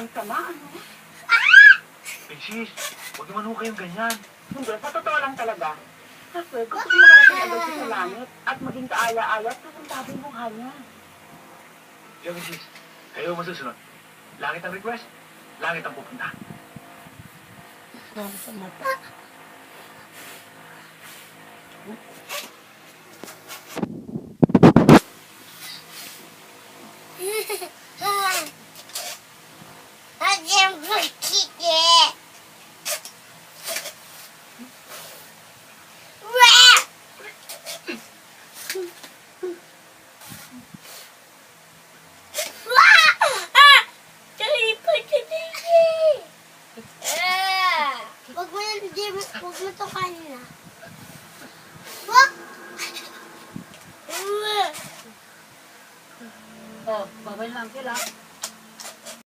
Ang sama, ano? Sis, huwag naman ho kayong ganyan. Hindi, sa totoo lang talaga. Kasi gusto ko makarating agad siya sa langit at maging kaaya-aya at kasuntabi yung mukha niya. Diyan, sis, kayo masusunod. Langit ang request, langit ang pupunta. Sa mata.